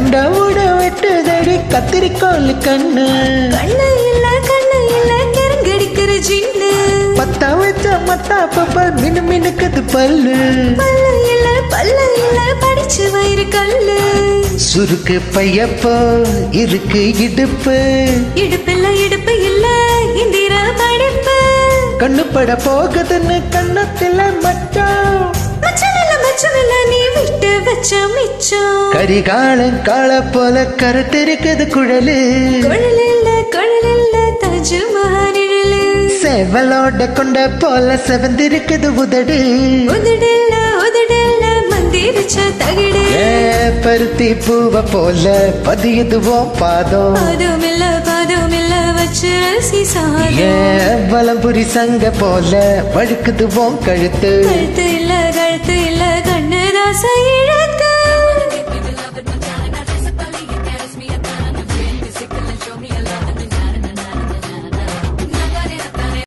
கண்டவுட வெட்டுதடி கத்திரிக்கோள் கண்ணு கண்ணு இல்ல கருங்கடிக்கிற ஜின்னு பத்தா வச்ச மத்தா பப்பா மினு மினுக்குது பல்லு பல்ல இல்ல படிச்சு வயிறு கல்லு சுருக்கு பையப்போ இருக்கு இடுப்பு இடுப்பு இல்ல இந்திர படிப்பு கண்ணு பட போகுதுன்னு கண்ணத்துல மச்சான் மச்சமில்ல நீ விட்டு வச்ச மிச்சம் கரிகாலன் கால போல கருத்திருக்குது குழலு குழல் இல்ல தாஜ்மஹாலில் செவலோட கொண்ட போல செவந்திருக்குது உதடு மந்திரிச்ச தகிடு பருத்தி பூவ போல பதியுதுவோம் பாதம் பாதமில்ல வச்சு சீசா வலம்புரி சங்க போல வழுக்குதுவோம் கழுத்து